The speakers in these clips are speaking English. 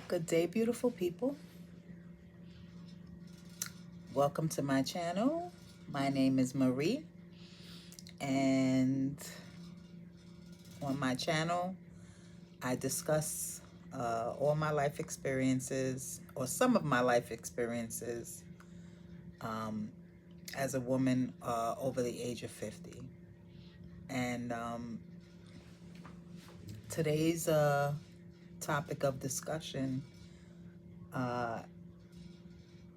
Good day, beautiful people. Welcome to my channel. My name is Marie, and on my channel, I discuss all my life experiences, or some of my life experiences, um, as a woman over the age of 50. And today's topic of discussion uh,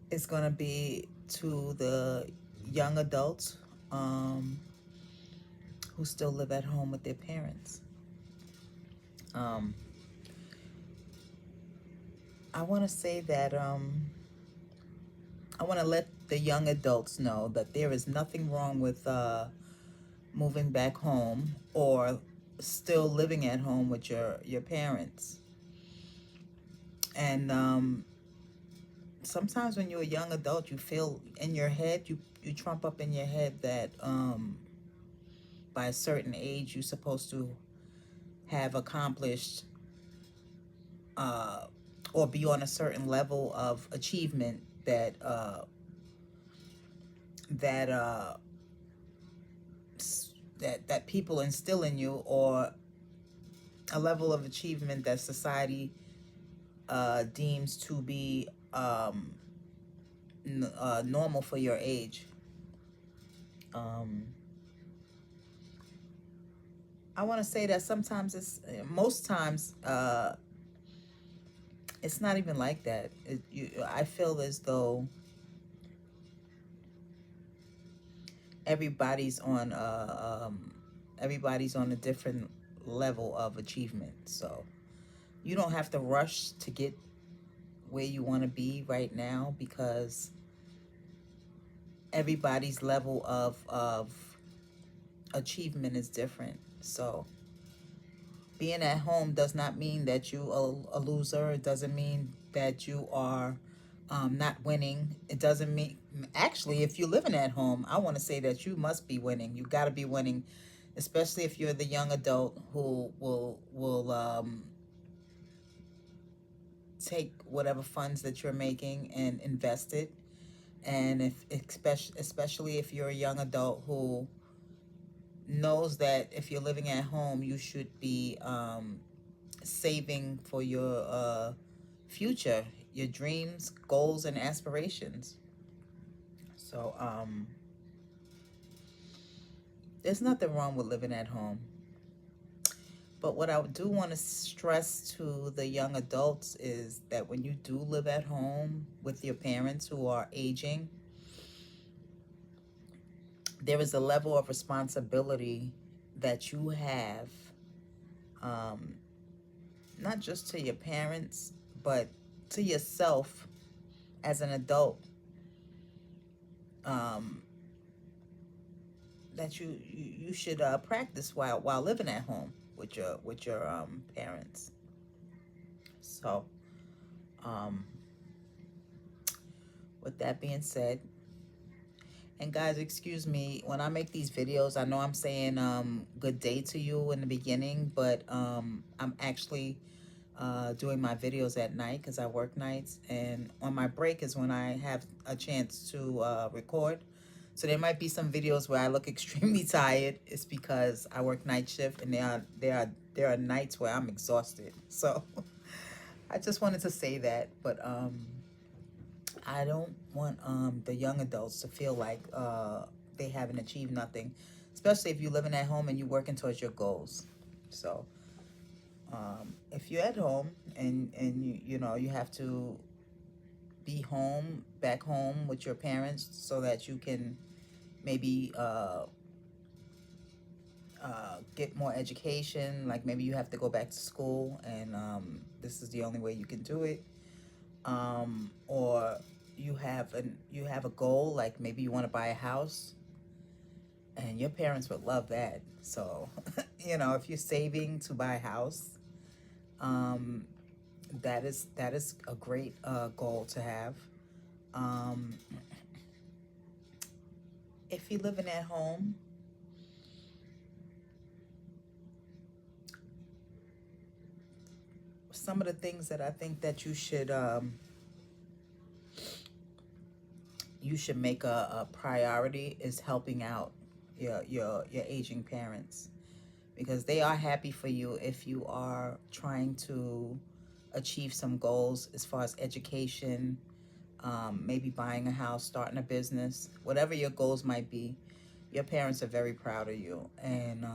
is going to be to the young adults who still live at home with their parents. Um, I want to say that I want to let the young adults know that there is nothing wrong with moving back home or still living at home with your parents. And sometimes when you're a young adult, you feel in your head, you trump up in your head that by a certain age you're supposed to have accomplished uh, or be on a certain level of achievement that that people instill in you, or a level of achievement that society deems to be normal for your age. Um, I want to say that sometimes most times, it's not even like that. I feel as though everybody's on everybody's on a different level of achievement. So you don't have to rush to get where you want to be right now, because everybody's level of achievement is different. So being at home does not mean that you a loser. It doesn't mean that you are not winning. It doesn't mean, actually, if you're living at home, I want to say that you must be winning. You got to be winning, especially if you're the young adult who will take whatever funds that you're making and invest it. And if especially if you're a young adult who knows that if you're living at home, you should be saving for your future, your dreams, goals, and aspirations. So there's nothing wrong with living at home. But what I do want to stress to the young adults is that when you do live at home with your parents who are aging, there is a level of responsibility that you have, um, not just to your parents, but to yourself as an adult, um, that you should practice while living at home with your parents. So, um, with that being said, and guys, excuse me, when I make these videos, I know I'm saying good day to you in the beginning, but I'm actually doing my videos at night because I work nights, and on my break is when I have a chance to record. So there might be some videos where I look extremely tired. It's because I work night shift, and there are nights where I'm exhausted. So I just wanted to say that, but I don't want the young adults to feel like they haven't achieved nothing, especially if you're living at home and you're working towards your goals. So if you're at home and you know you have to be home, back home with your parents, so that you can maybe get more education. Like maybe you have to go back to school, and this is the only way you can do it. Or you have a goal, like maybe you want to buy a house, and your parents would love that. So, you know, if you're saving to buy a house, um, that is a great goal to have. Um, if you're living at home, some of the things that I think that you should make a priority is helping out your aging parents, because they are happy for you if you are trying to achieve some goals as far as education, maybe buying a house, starting a business, whatever your goals might be. Your parents are very proud of you, and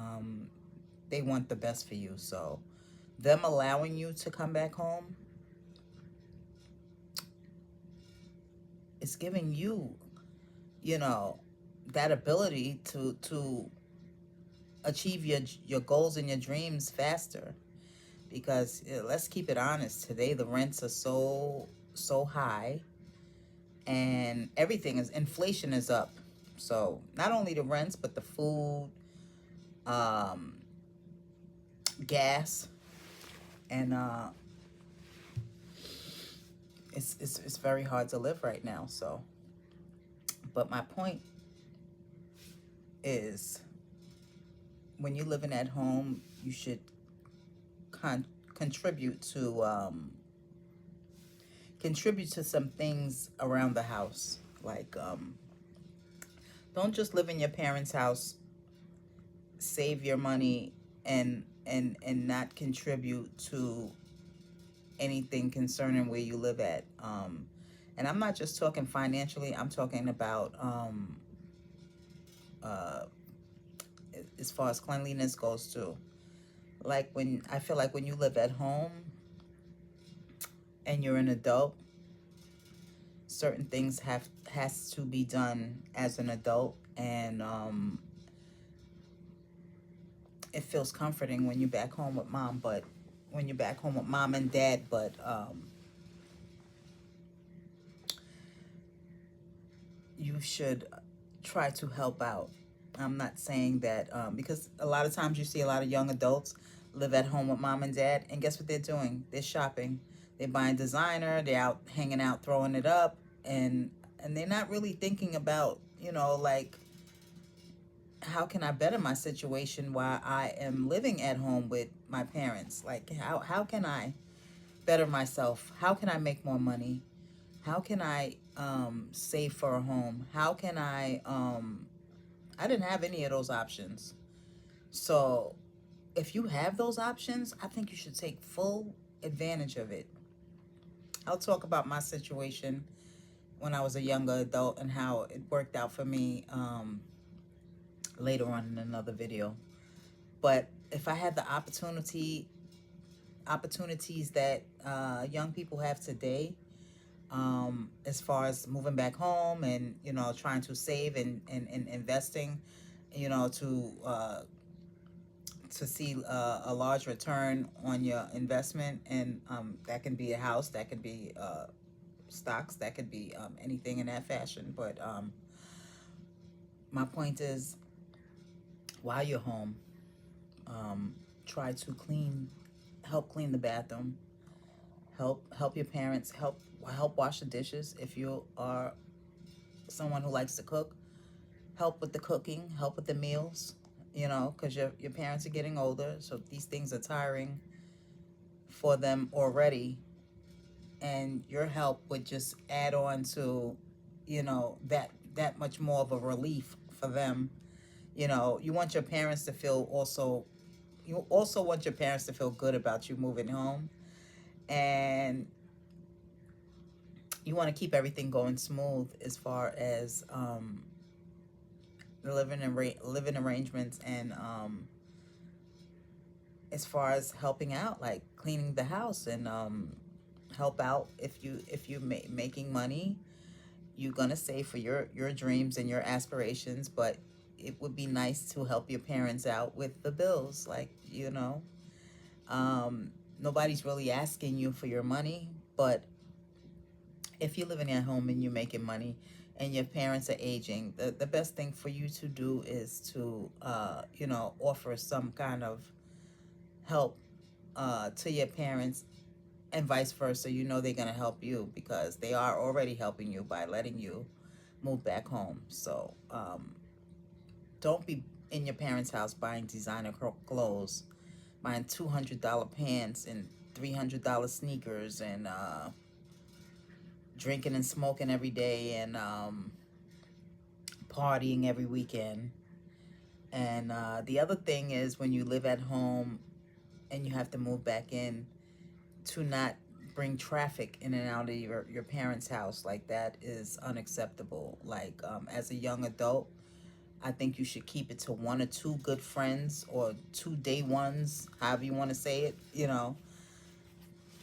they want the best for you. So them allowing you to come back home is giving you, you know, that ability to achieve your goals and your dreams faster. Because let's keep it honest, today the rents are so high, and everything is, inflation is up. So not only the rents, but the food, um, gas, and it's very hard to live right now. So, but my point is, when you're living at home, you should contribute to some things around the house. Like, don't just live in your parents' house, save your money, and not contribute to anything concerning where you live at. And I'm not just talking financially, I'm talking about uh, as far as cleanliness goes too. Like, when I feel like when you live at home and you're an adult, certain things has to be done as an adult, and it feels comforting when you're back home with mom, but when you're back home with mom and dad, but you should try to help out. I'm not saying that because a lot of times you see a lot of young adults live at home with mom and dad, and guess what they're doing? They're shopping. They're buying designer. They're out hanging out, throwing it up, and they're not really thinking about, like, how can I better my situation while I am living at home with my parents? Like, how can I better myself? How can I make more money? How can I save for a home? How can I didn't have any of those options. So if you have those options, I think you should take full advantage of it. I'll talk about my situation when I was a younger adult and how it worked out for me later on in another video. But if I had the opportunities that young people have today, as far as moving back home and, trying to save and investing, to see a large return on your investment, and that can be a house, that could be stocks, that could be anything in that fashion. But my point is, while you're home, try to help clean the bathroom, help your parents, help wash the dishes. If you are someone who likes to cook, help with the cooking, help with the meals, because your parents are getting older, so these things are tiring for them already, and your help would just add on to, that much more of a relief for them. You want your parents to feel also, you also want your parents to feel good about you moving home, and you want to keep everything going smooth as far as the living arrangements, and as far as helping out, like cleaning the house, and help out if you making money. You're gonna save for your dreams and your aspirations, but it would be nice to help your parents out with the bills. Like, nobody's really asking you for your money, but if you're living at home and you're making money and your parents are aging, the best thing for you to do is to offer some kind of help to your parents, and vice versa. They're going to help you because they are already helping you by letting you move back home. So don't be in your parents' house buying designer clothes, buying $200 pants and $300 sneakers and drinking and smoking every day and partying every weekend. And the other thing is when you live at home and you have to move back in, to not bring traffic in and out of your parents' house. Like, that is unacceptable. Like, as a young adult, I think you should keep it to one or two good friends or two day ones, however you want to say it. You know,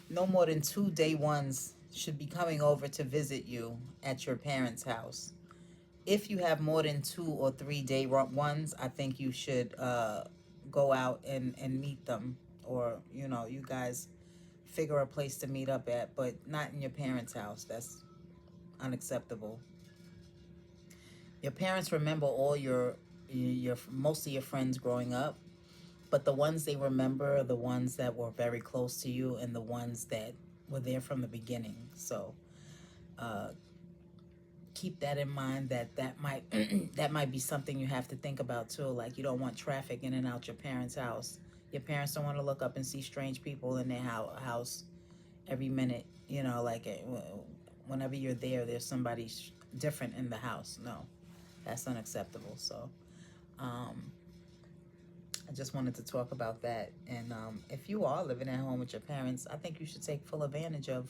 no more than two day ones should be coming over to visit you at your parents' house. If you have more than 2 or 3 day ones, I think you should go out and meet them, or you know, you guys figure a place to meet up at, but not in your parents' house. That's unacceptable. Your parents remember all your most of your friends growing up, but the ones they remember are the ones that were very close to you and the ones that were there from the beginning. So uh, keep that in mind, that might that might be something you have to think about too. Like, you don't want traffic in and out your parents' house. Your parents don't want to look up and see strange people in their house every minute. You know, like whenever you're there, there's somebody different in the house. No, that's unacceptable. So I just wanted to talk about that. And if you are living at home with your parents, I think you should take full advantage of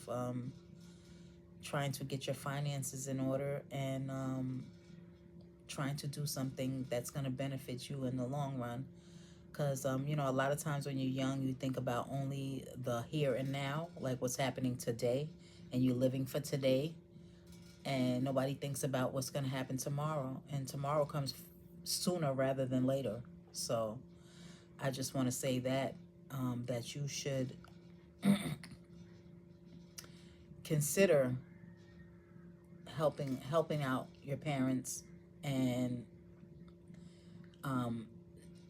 trying to get your finances in order and trying to do something that's going to benefit you in the long run. Because, you know, a lot of times when you're young, you think about only the here and now, like what's happening today, and you're living for today. And nobody thinks about what's going to happen tomorrow. And tomorrow comes sooner rather than later. So I just want to say that you should consider helping out your parents. And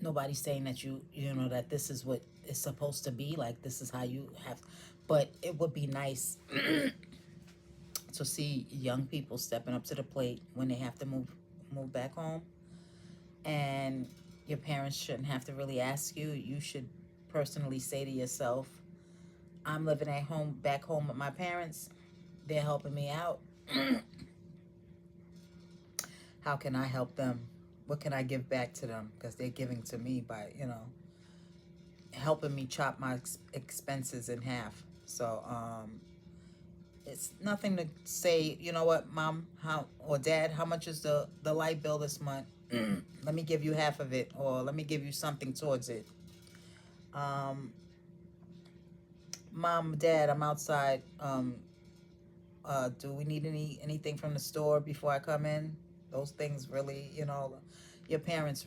nobody's saying that you know that this is what it's supposed to be, like this is how you have, but it would be nice to see young people stepping up to the plate when they have to move back home. And your parents shouldn't have to really ask you. You should personally say to yourself, I'm living at home, back home with my parents. They're helping me out. How can I help them? What can I give back to them? Because they're giving to me by, you know, helping me chop my expenses in half. So it's nothing to say, you know what, mom, how, or dad, how much is the light bill this month? Let me give you half of it, or let me give you something towards it. Mom, dad, I'm outside. Do we need anything from the store before I come in? Those things really, you know, your parents,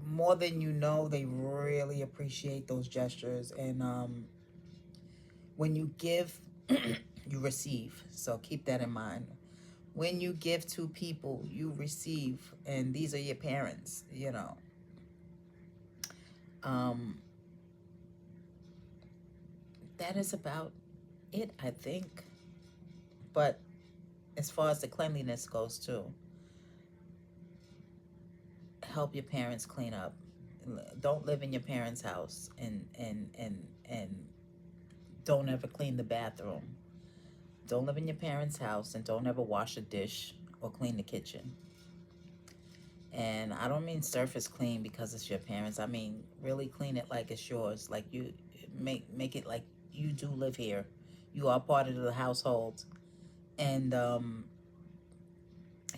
more than you know, they really appreciate those gestures. And when you give, you receive. So keep that in mind. When you give to people, you receive. And these are your parents, you know. That is about it, I think. But as far as the cleanliness goes too, help your parents clean up. Don't live in your parents' house and don't ever clean the bathroom. Don't live in your parents' house and don't ever wash a dish or clean the kitchen. And I don't mean surface clean because it's your parents. I mean really clean it like it's yours. Like, you make it like you do live here. You are part of the household. And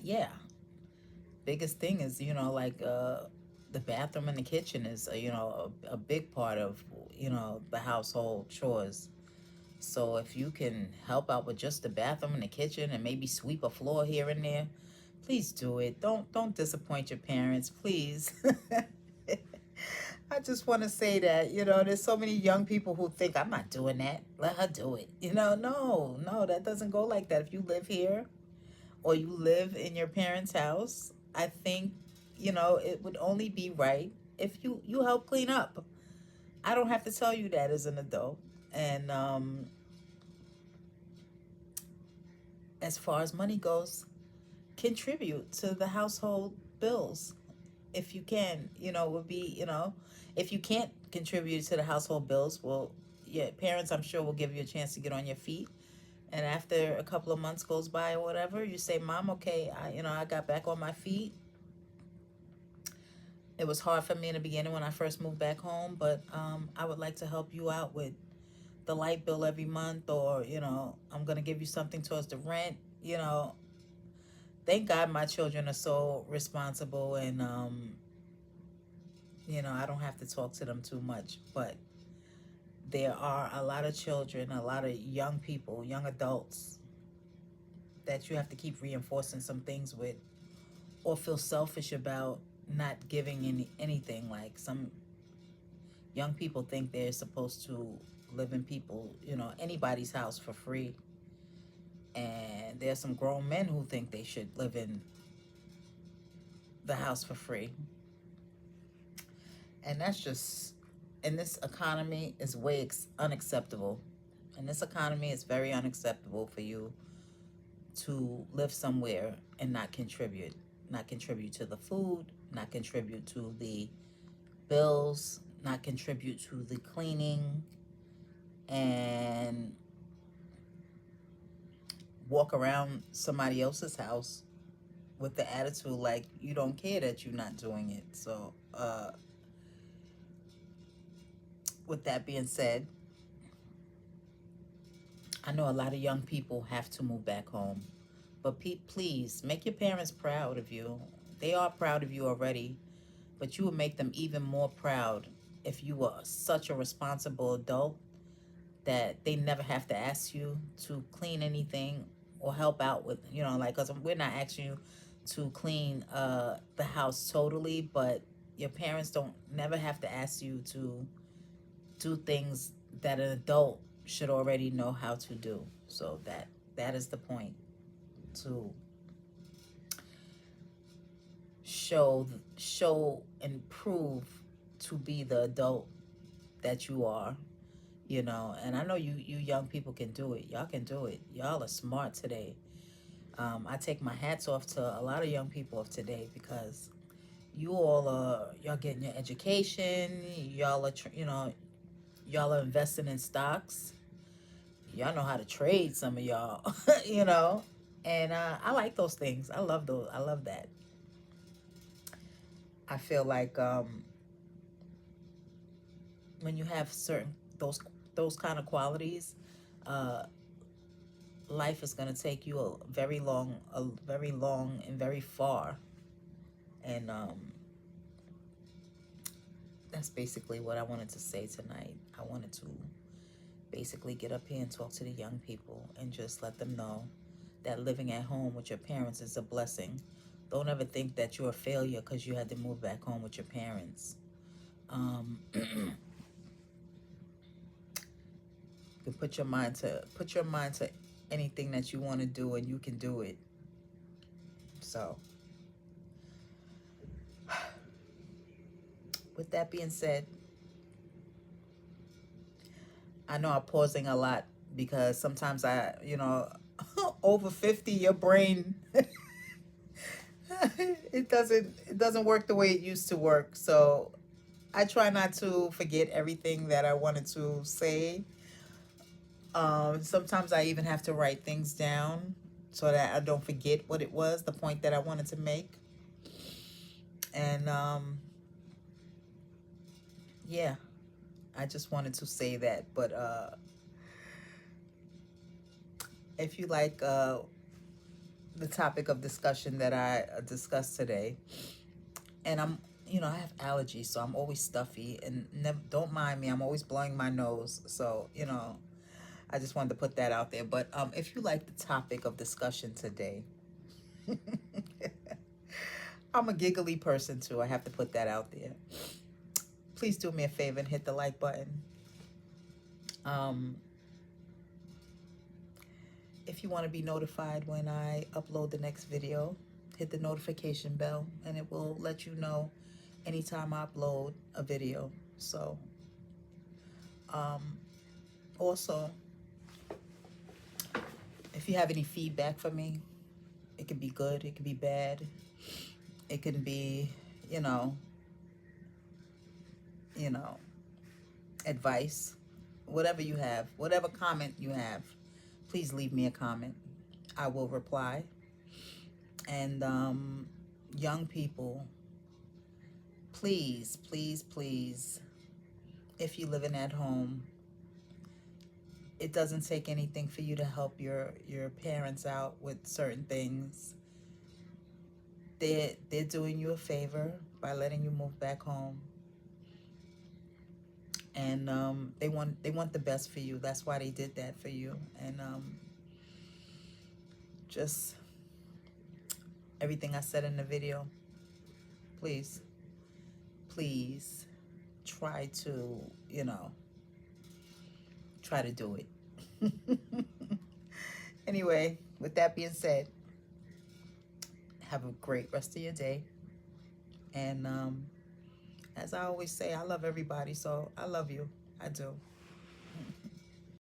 yeah, biggest thing is, you know, like the bathroom and the kitchen is you know, a big part of, you know, the household chores. So if you can help out with just the bathroom and the kitchen and maybe sweep a floor here and there, please do it. Don't disappoint your parents, please. I just want to say that, you know, there's so many young people who think, I'm not doing that, let her do it. You know, no, that doesn't go like that. If you live here or you live in your parents' house, I think, you know, it would only be right if you help clean up. I don't have to tell you that as an adult. And as far as money goes, contribute to the household bills if you can. You know, would be, you know, if you can't contribute to the household bills, well, your parents, I'm sure, will give you a chance to get on your feet. And after a couple of months goes by or whatever, you say, Mom, okay, I got back on my feet. It was hard for me in the beginning when I first moved back home, but I would like to help you out with the light bill every month, or, I'm going to give you something towards the rent. Thank God my children are so responsible, and, I don't have to talk to them too much. But there are a lot of children, a lot of young people, young adults that you have to keep reinforcing some things with, or feel selfish about not giving anything. Like, some young people think they're supposed to live in anybody's house for free. And there's some grown men who think they should live in the house for free. And that's just, in this economy, is way unacceptable. In this economy, it's very unacceptable for you to live somewhere and not contribute to the food, not contribute to the bills, not contribute to the cleaning, and walk around somebody else's house with the attitude like you don't care that you're not doing it. So with that being said, I know a lot of young people have to move back home, but please make your parents proud of you. They are proud of you already, but you would make them even more proud if you were such a responsible adult that they never have to ask you to clean anything or help out with, because we're not asking you to clean the house totally, but your parents don't never have to ask you to do things that an adult should already know how to do. So that is the point, to show and prove to be the adult that you are. And I know you young people can do it. Y'all can do it. Y'all are smart today. I take my hats off to a lot of young people of today, because y'all getting your education. Y'all are y'all are investing in stocks. Y'all know how to trade, some of y'all. And I like those things. I love that. I feel like when you have certain those kind of qualities, life is going to take you a very long and very far. And that's basically what I wanted to say tonight. I wanted to basically get up here and talk to the young people and just let them know that living at home with your parents is a blessing. Don't ever think that you're a failure because you had to move back home with your parents. You can put your mind to anything that you want to do, and you can do it. So with that being said, I know I'm pausing a lot because sometimes over 50, your brain it doesn't work the way it used to work. So I try not to forget everything that I wanted to say. Sometimes I even have to write things down so that I don't forget what it was, the point that I wanted to make. And yeah, I just wanted to say that. But if you like the topic of discussion that I discussed today, and I have allergies, so I'm always stuffy, and don't mind me, I'm always blowing my nose. So, I just wanted to put that out there. But if you like the topic of discussion today, I'm a giggly person too. I have to put that out there. Please do me a favor and hit the like button. If you want to be notified when I upload the next video, hit the notification bell, and it will let you know anytime I upload a video. So, also, if you have any feedback for me, it could be good, it could be bad, it could be, advice, whatever you have, whatever comment you have, please leave me a comment. I will reply. And young people, please, please, please, if you're living at home, it doesn't take anything for you to help your parents out with certain things. They're doing you a favor by letting you move back home, and they want the best for you. That's why they did that for you. And just everything I said in the video, please, please try to, try to do it. Anyway, with that being said, have a great rest of your day. And as I always say, I love everybody, so I love you. I do.